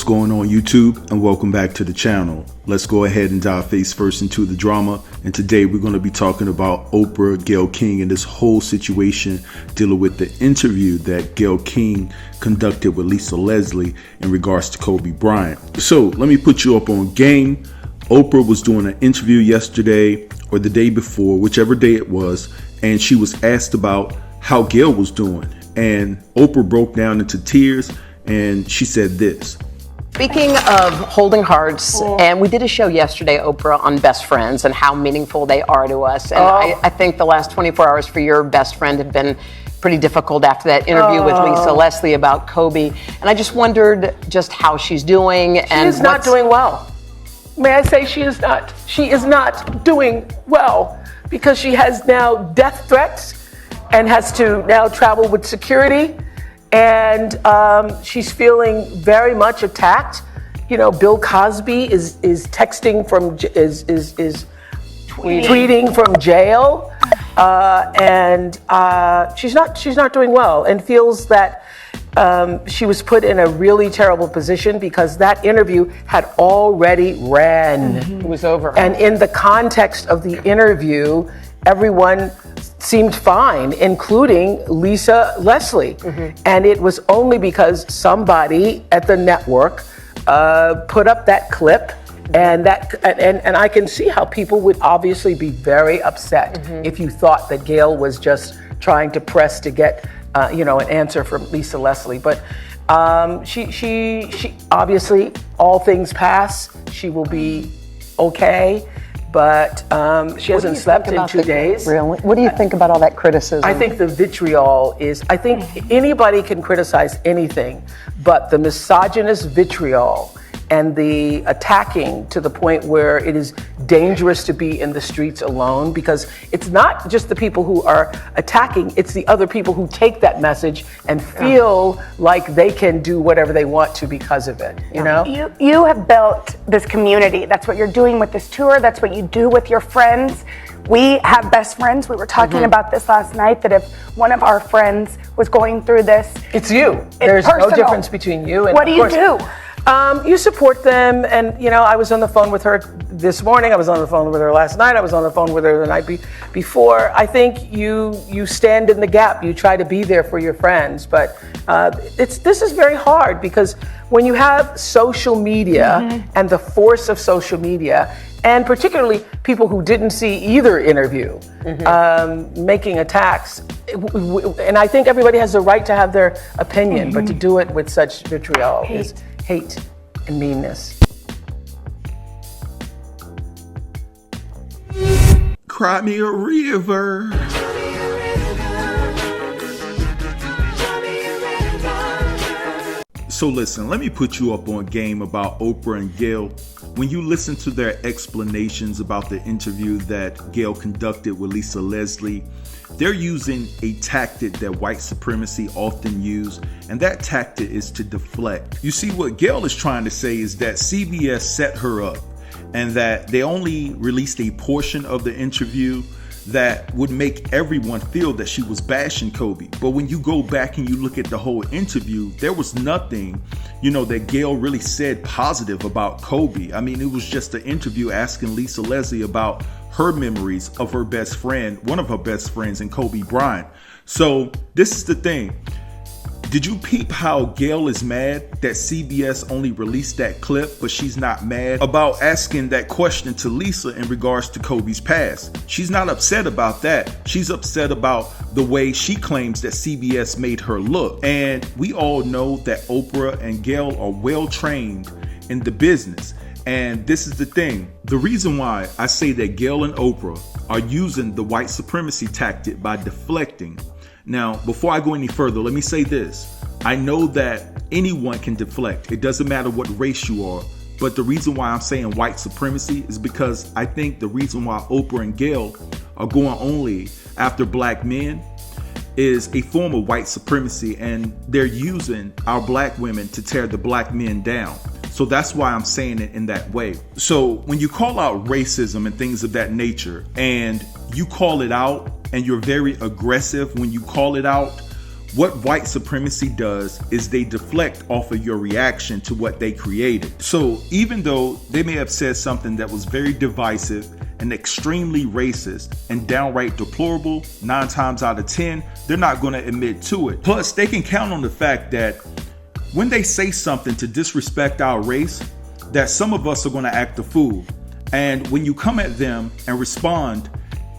What's going on YouTube, and welcome back to the channel. Let's go ahead and dive face first into the drama, and today we're going to be talking about Oprah, Gayle King, and this whole situation dealing with the interview that Gayle King conducted with Lisa Leslie in regards to Kobe Bryant. So let me put you up on game. Oprah was doing an interview yesterday or the day before, whichever day it was, and she was asked about how Gayle was doing, and Oprah broke down into tears and she said this. Speaking of holding hearts, and we did a show yesterday, Oprah, on best friends and how meaningful they are to us. And I think the last 24 hours for your best friend have been pretty difficult after that interview with Lisa Leslie about Kobe. And I just wondered just how she's doing. She is not doing well. May I say she is not? She is not doing well because she has now death threats and has to now travel with security. And she's feeling very much attacked. You know, Bill Cosby is texting from tweeting from jail, and she's not doing well, and feels that she was put in a really terrible position because that interview had already ran. It was over. And in the context of the interview, everyone seemed fine, including Lisa Leslie. And it was only because somebody at the network put up that clip, and I can see how people would obviously be very upset if you thought that Gayle was just trying to press to get an answer from Lisa Leslie. But she obviously, all things pass. She will be okay. But she hasn't slept in 2 days. What do you think about all that criticism? I think the vitriol is, I think anybody can criticize anything, but the misogynist vitriol and the attacking to the point where it is dangerous to be in the streets alone, because it's not just the people who are attacking, it's the other people who take that message and feel like they can do whatever they want to because of it, you know? You have built this community. That's what you're doing with this tour. That's what you do with your friends. We have best friends. We were talking about this last night, that if one of our friends was going through this, it's you. There's no difference between you and what do you do? You support them, and I was on the phone with her this morning. I was on the phone with her last night. I was on the phone with her the night before. I think you stand in the gap. You try to be there for your friends, but this is very hard because when you have social media and the force of social media, and particularly people who didn't see either interview making attacks, and I think everybody has the right to have their opinion, but to do it with such vitriol is hate and meanness. Cry me a river. So listen, let me put you up on game about Oprah and Gayle. When you listen to their explanations about the interview that Gayle conducted with Lisa Leslie, they're using a tactic that white supremacy often use, and that tactic is to deflect. You see, what Gayle is trying to say is that CBS set her up and that they only released a portion of the interview that would make everyone feel that she was bashing Kobe. But when you go back and you look at the whole interview, there was nothing, that Gayle really said positive about Kobe. I mean, it was just an interview asking Lisa Leslie about her memories of her best friend, one of her best friends, in Kobe Bryant. So this is the thing. Did you peep how Gayle is mad that CBS only released that clip, but she's not mad about asking that question to Lisa in regards to Kobe's past? She's not upset about that. She's upset about the way she claims that CBS made her look. And we all know that Oprah and Gayle are well trained in the business. And this is the thing. The reason why I say that Gayle and Oprah are using the white supremacy tactic by deflecting. Now, before I go any further, let me say this. I know that anyone can deflect. It doesn't matter what race you are. But the reason why I'm saying white supremacy is because I think the reason why Oprah and Gayle are going only after black men is a form of white supremacy, and they're using our black women to tear the black men down. So that's why I'm saying it in that way. So when you call out racism and things of that nature, and you call it out, and you're very aggressive when you call it out, What white supremacy does is they deflect off of your reaction to what they created. So even though they may have said something that was very divisive and extremely racist and downright deplorable, 9 times out of 10, they're not going to admit to it. Plus, they can count on the fact that when they say something to disrespect our race, that some of us are going to act a fool. And when you come at them and respond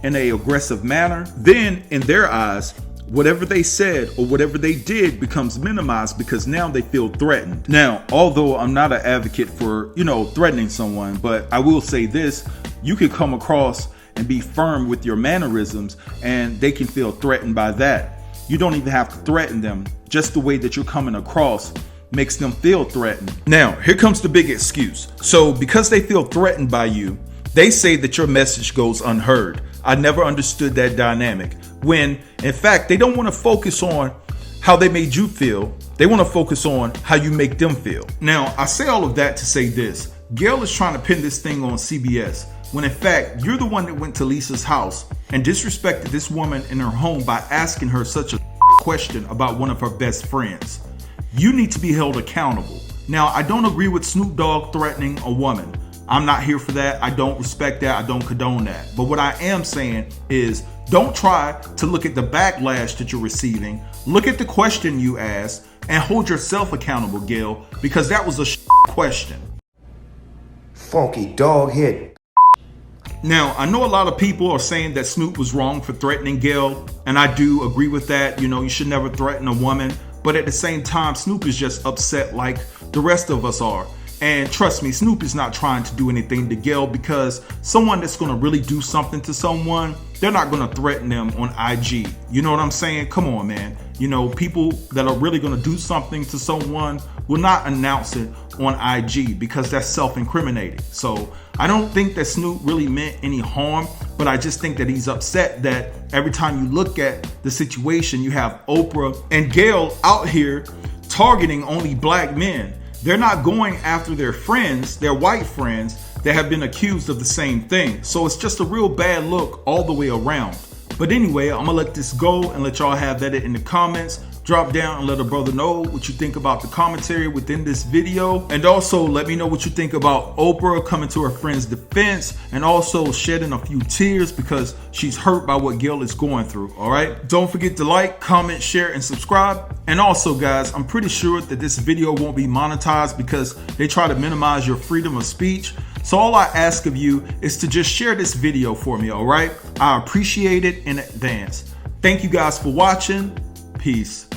in an aggressive manner, then in their eyes, whatever they said or whatever they did becomes minimized because now they feel threatened. Now, although I'm not an advocate for, threatening someone, but I will say this, you can come across and be firm with your mannerisms and they can feel threatened by that. You don't even have to threaten them. Just the way that you're coming across makes them feel threatened. Now, here comes the big excuse. So because they feel threatened by you, they say that your message goes unheard. I never understood that dynamic. When, in fact, they don't want to focus on how they made you feel. They want to focus on how you make them feel. Now, I say all of that to say this. Gayle is trying to pin this thing on CBS, when in fact, you're the one that went to Lisa's house and disrespected this woman in her home by asking her such a question about one of her best friends. You need to be held accountable. Now, I don't agree with Snoop Dogg threatening a woman. I'm not here for that. I don't respect that. I don't condone that. But what I am saying is don't try to look at the backlash that you're receiving. Look at the question you asked and hold yourself accountable, Gayle, because that was a question. Funky dog head. Now, I know a lot of people are saying that Snoop was wrong for threatening Gayle, and I do agree with that. You should never threaten a woman. But at the same time, Snoop is just upset like the rest of us are. And trust me, Snoop is not trying to do anything to Gayle, because someone that's going to really do something to someone, they're not going to threaten them on IG. You know what I'm saying? Come on, man. People that are really going to do something to someone will not announce it on IG because that's self-incriminating. So I don't think that Snoop really meant any harm, but I just think that he's upset that every time you look at the situation, you have Oprah and Gayle out here targeting only black men. They're not going after their friends, their white friends that have been accused of the same thing. So it's just a real bad look all the way around. But anyway, I'm gonna let this go and let y'all have that in the comments. Drop down and let a brother know what you think about the commentary within this video. And also let me know what you think about Oprah coming to her friend's defense and also shedding a few tears because she's hurt by what Gayle is going through. All right. Don't forget to like, comment, share, and subscribe. And also, guys, I'm pretty sure that this video won't be monetized because they try to minimize your freedom of speech. So all I ask of you is to just share this video for me. All right. I appreciate it in advance. Thank you guys for watching. Peace.